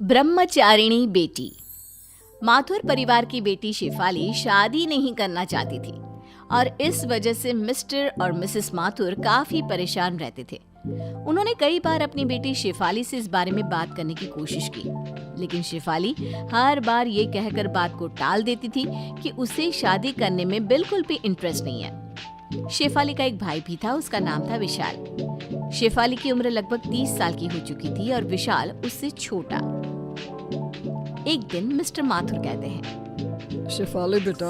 ब्रह्मचारिणी बेटी। माथुर परिवार की बेटी शेफाली शादी नहीं करना चाहती थी और इस वजह से मिस्टर और मिसेस माथुर काफी परेशान रहते थे। उन्होंने कई बार अपनी बेटी शेफाली से इस बारे में बात करने की कोशिश की, लेकिन शेफाली हर बार ये कहकर बात को टाल देती थी कि उसे शादी करने में बिल्कुल भी इंटरेस्ट नहीं है। शेफाली का एक भाई भी था, उसका नाम था विशाल। शेफाली की उम्र लगभग 30 साल की हो चुकी थी और विशाल उससे छोटा। एक दिन मिस्टर माथुर कहते हैं, शेफाली बेटा,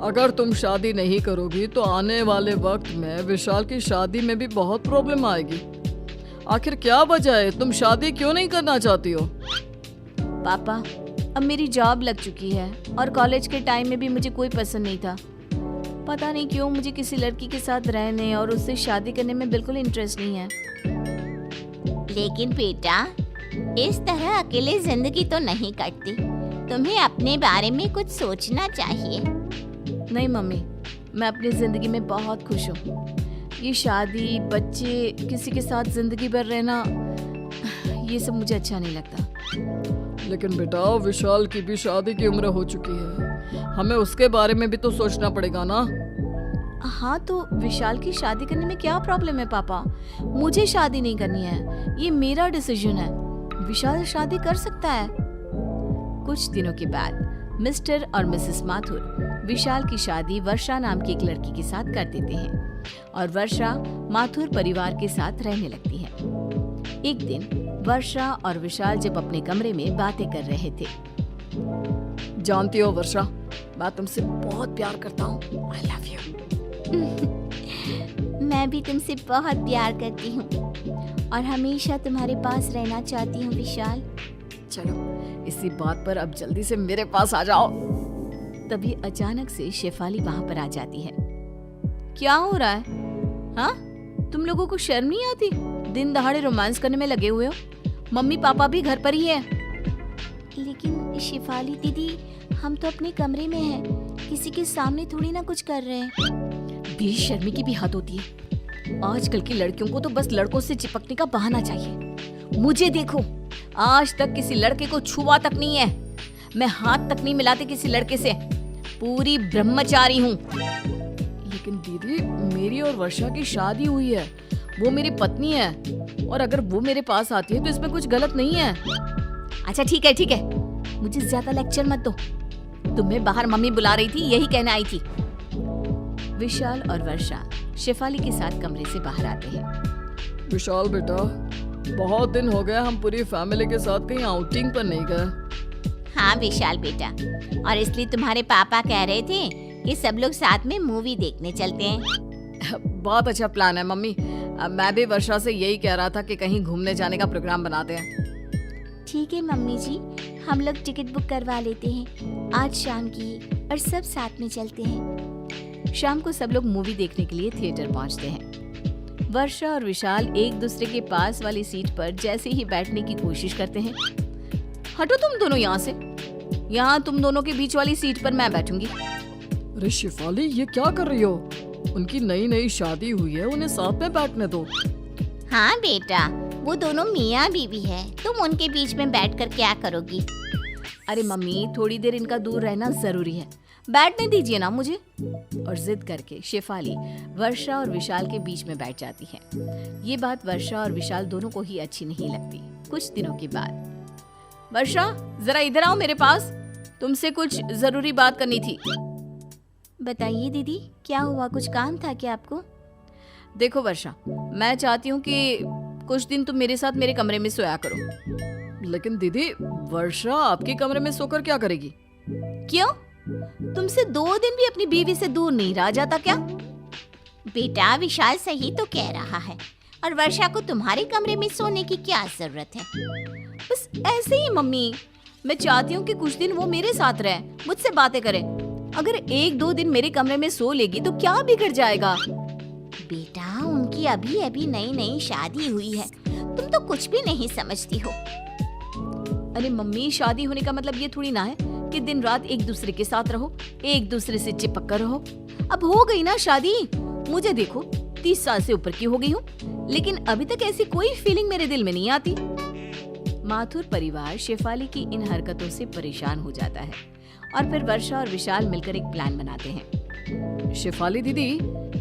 अगर तुम शादी नहीं करोगी तो आने वाले वक्त में विशाल की शादी में भी बहुत प्रॉब्लम आएगी। आखिर क्या वजह है, तुम शादी क्यों नहीं करना चाहती हो? पापा, अब मेरी जॉब लग चुकी है और कॉलेज के टाइम में भी मुझे कोई पसंद नहीं था। पता नहीं क्यों मुझे किसी लड़की के साथ रहने और उससे शादी करने में बिल्कुल इंटरेस्ट नहीं है। लेकिन बेटा, इस तरह अकेले जिंदगी तो नहीं कटती। तुम्हें अपने बारे में कुछ सोचना चाहिए। नहीं मम्मी, मैं अपनी जिंदगी में बहुत खुश हूँ। ये शादी, बच्चे, किसी के साथ जिंदगी भर रहना, ये सब मुझे अच्छा नहीं लगता। लेकिन बेटा, विशाल की भी शादी की उम्र हो चुकी है, हमें उसके बारे में भी तो सोचना पड़ेगा ना। हाँ, तो विशाल की शादी करने में क्या प्रॉब्लम है पापा? मुझे शादी नहीं करनी है, ये मेरा डिसीजन है। विशाल शादी कर सकता है। कुछ दिनों के बाद मिस्टर और मिसेस माथुर विशाल की शादी वर्षा नाम की एक लड़की के साथ कर देते हैं और वर्षा माथुर परिवार के साथ रहने लगती है। एक दिन वर्षा और विशाल जब अपने कमरे में बातें कर रहे थे। जानती हो वर्षा, मैं तुमसे बहुत प्यार करता हूँ। I love you. मैं भी तुमसे बहुत प्यार करती हूँ और हमेशा तुम्हारे पास रहना चाहती हूँ विशाल। चलो, इसी बात पर अब जल्दी से मेरे पास आ जाओ। तभी अचानक से शेफाली वहाँ पर आ जाती है। क्या हो रहा है? हाँ, तुम लोगों को शर्म नहीं आती? दिन दहाड़े रोमांस करने में लगे हुए हो। मम्मी पापा भी घर पर ही है। लेकिन शेफाली दीदी, हम तो अपने कमरे में हैं, किसी के सामने थोड़ी ना कुछ कर रहे हैं। बेशर्मी की भी हद होती है। आजकल की लड़कियों को तो बस लड़कों से चिपकने का बहाना चाहिए। मुझे देखो, आज तक किसी लड़के को छुआ तक नहीं है। मैं हाथ तक नहीं मिलाती किसी लड़के से। पूरी ब्रह्मचारी हूँ। लेकिन दीदी, मेरी और वर्षा की शादी हुई है, वो मेरी पत्नी है, और अगर वो मेरे पास आती है तो इसमें कुछ गलत नहीं है। अच्छा ठीक है ठीक है, मुझे ज्यादा लेक्चर मत दो। तुम्हें बाहर मम्मी बुला रही थी, यही कहने आई थी। विशाल और वर्षा शेफाली के साथ कमरे से बाहर आते हैं। विशाल बेटा, बहुत दिन हो गए हम पूरी फैमिली के साथ कहीं आउटिंग पर नहीं गए। हाँ विशाल बेटा, और इसलिए तुम्हारे पापा कह रहे थे कि सब लोग साथ में मूवी देखने चलते हैं। बहुत अच्छा प्लान है मम्मी। मैं भी वर्षा से यही कह रहा था कि कहीं घूमने जाने का प्रोग्राम बनाते हैं। ठीक है मम्मी जी, हम लोग टिकट बुक करवा लेते हैं आज शाम की और सब साथ में चलते हैं। शाम को सब लोग मूवी देखने के लिए थिएटर पहुंचते हैं। वर्षा और विशाल एक दूसरे के पास वाली सीट पर जैसे ही बैठने की कोशिश करते हैं। हटो तुम दोनों यहाँ से, यहाँ तुम दोनों के बीच वाली सीट पर मैं बैठूंगी। अरे शेफाली, ये क्या कर रही हो? उनकी नई नई शादी हुई है, उन्हें साथ में बैठने दो। हाँ बेटा, वो दोनों मियाँ बीवी है, तुम उनके बीच में बैठकर क्या करोगी? अरे मम्मी, थोड़ी देर इनका दूर रहना जरूरी है, बैठने दीजिए ना मुझे। और जिद करके शेफाली वर्षा और विशाल के बीच में बैठ जाती है। ये बात वर्षा और विशाल दोनों को ही अच्छी नहीं लगती। कुछ दिनों के बाद, वर्षा जरा इधर आओ मेरे पास, तुमसे कुछ जरूरी बात करनी थी। बताइए दीदी, क्या हुआ? कुछ काम था क्या आपको? देखो वर्षा, मैं चाहती हूँ कि कुछ दिन तुम मेरे साथ मेरे कमरे में सोया करो। लेकिन दीदी, वर्षा आपके कमरे में सोकर क्या करेगी? क्यों? तुमसे 2 दिन भी अपनी बीवी से दूर नहीं रहा जाता क्या? बेटा, विशाल सही तो कह रहा है, और वर्षा को तुम्हारे कमरे में सोने की क्या जरूरत है? बस ऐसे ही मम्मी, मैं चाहती हूँ कि कुछ दिन वो मेरे साथ रहे, मुझसे बातें करे। अगर 1-2 दिन मेरे कमरे में सो लेगी तो क्या बिगड़ जाएगा? बेटा, उनकी अभी अभी नई नई शादी हुई है, तुम तो कुछ भी नहीं समझती हो। अरे मम्मी, शादी होने का मतलब ये थोड़ी ना है कि दिन रात एक दूसरे के साथ रहो, एक दूसरे से चिपक कर रहो। अब हो गई ना शादी। मुझे देखो, 30 साल से ऊपर की हो गई हूँ, लेकिन अभी तक ऐसी कोई फीलिंग मेरे दिल में नहीं आती। माथुर परिवार शेफाली की इन हरकतों से परेशान हो जाता है और फिर वर्षा और विशाल मिलकर एक प्लान बनाते हैं। शेफाली दीदी,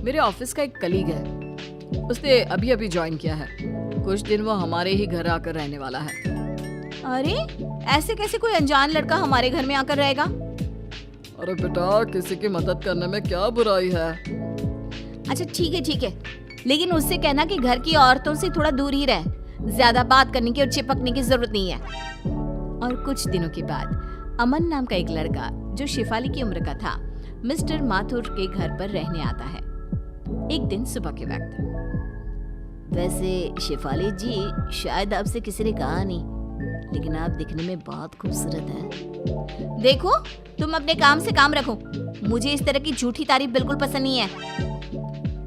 मेरे ऑफिस का एक कलीग है, उसने अभी अभी ज्वाइन किया है। कुछ दिन वो हमारे ही घर आकर रहने वाला है। अरे ऐसे कैसे कोई अनजान लड़का हमारे घर में आकर रहेगा? अरे बेटा, किसी की मदद करने में क्या बुराई है। अच्छा ठीक है, लेकिन उससे कहना कि घर की औरतों से थोड़ा दूर ही रहे, ज्यादा बात करने की और चिपकने की जरूरत नहीं है। और कुछ दिनों के बाद अमन नाम का एक लड़का जो शेफाली की उम्र का था मिस्टर माथुर के घर पर रहने आता है। एक दिन सुबह के वक्त। वैसे शेफाली जी, शायद आपसे किसी ने कहा नहीं, लेकिन आप दिखने में बहुत खूबसूरत हैं। देखो, तुम अपने काम से काम रखो, मुझे इस तरह की झूठी तारीफ बिल्कुल पसंद नहीं है।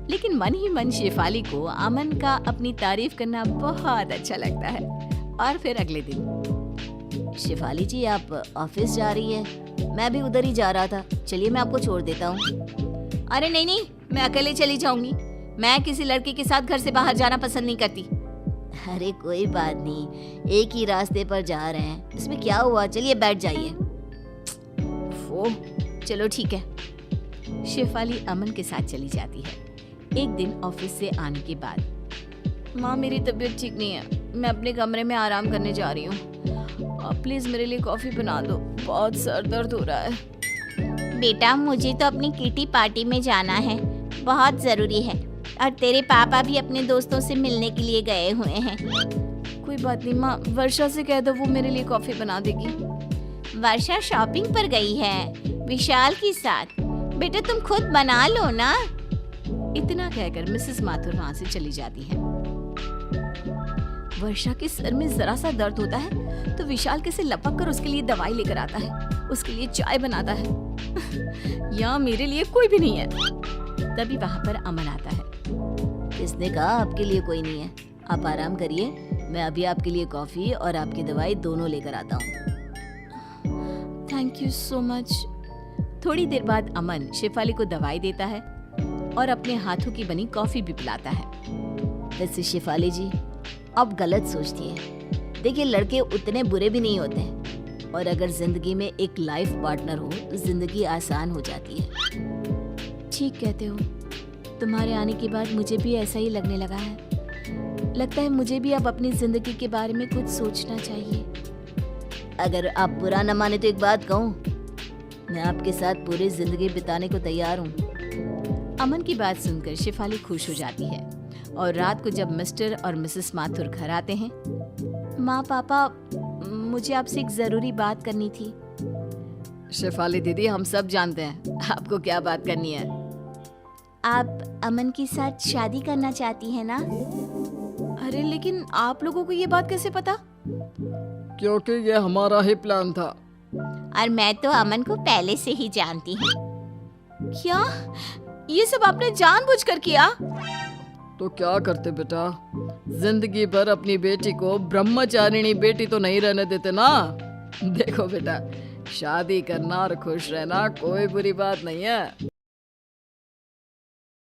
लेकिन मन ही मन शेफाली को अमन का अपनी तारीफ करना बहुत अच्छा लगता है। और फिर अगले दिन, शेफाली जी, आप ऑफिस जा रही है? मैं भी उधर ही जा रहा था, चलिए मैं आपको छोड़ देता हूँ। अरे नहीं, मैं अकेले चली जाऊंगी। मैं किसी लड़के के साथ घर से बाहर जाना पसंद नहीं करती। अरे कोई बात नहीं, एक ही रास्ते पर जा रहे हैं, इसमें क्या हुआ, चलिए बैठ जाइए। ओह, चलो ठीक है। शेफाली अमन के साथ चली जाती है। एक दिन ऑफिस से आने के बाद, माँ मेरी तबीयत ठीक नहीं है, मैं अपने कमरे में आराम करने जा रही हूँ। आप प्लीज मेरे लिए कॉफी बना दो, बहुत सर दर्द हो रहा है। बेटा, मुझे तो अपनी किटी पार्टी में जाना है, बहुत जरूरी है, और तेरे पापा भी अपने दोस्तों से मिलने के लिए गए हुए हैं। कोई बात नहीं माँ, वर्षा से कह दो वो मेरे लिए कॉफी बना देगी। वर्षा शॉपिंग पर गई है विशाल के साथ, बेटा तुम खुद बना लो ना। इतना कहकर मिसेस माथुर वहाँ से चली जाती है। वर्षा के सर में जरा सा दर्द होता है तो विशाल कैसे लपक कर उसके लिए दवाई लेकर आता है, उसके लिए चाय बनाता है। यहाँ मेरे लिए कोई भी नहीं है। तभी वहाँ पर अमन आता है। किसने कहा आपके लिए कोई नहीं है? आप आराम करिए, मैं अभी आपके लिए कॉफी और आपकी दवाई दोनों लेकर आता हूँ। Thank you so much. थोड़ी देर बाद अमन शेफाली को दवाई देता है और अपने हाथों की बनी कॉफी भी पिलाता है। वैसे शेफाली जी, आप गलत सोचती है। देखिए, लड़के उतने बुरे भी नहीं होते हैं, और अगर जिंदगी में एक लाइफ पार्टनर हो तो जिंदगी आसान हो जाती है। ठीक कहते हो, तुम्हारे आने के बाद मुझे भी ऐसा ही लगने लगा है। लगता है मुझे भी अब अपनी जिंदगी के बारे में कुछ सोचना चाहिए। अगर आप बुरा न माने तो एक बात कहूँ, मैं आपके साथ पूरी जिंदगी बिताने को तैयार हूँ। अमन की बात सुनकर शेफाली खुश हो जाती है और रात को जब मिस्टर और मिसेस माथुर घर आते हैं, माँ पापा, मुझे आपसे एक जरूरी बात करनी थी। शेफाली दीदी, हम सब जानते हैं आपको क्या बात करनी है। आप अमन के साथ शादी करना चाहती हैं ना? अरे लेकिन आप लोगों को ये बात कैसे पता? क्योंकि ये हमारा ही प्लान था। और मैं तो अमन को पहले से ही जानती हूँ। क्या ये सब आपने जानबूझकर किया? तो क्या करते बेटा, जिंदगी भर अपनी बेटी को ब्रह्मचारिणी बेटी तो नहीं रहने देते ना। देखो बेटा, शादी करना और खुश रहना कोई बुरी बात नहीं है।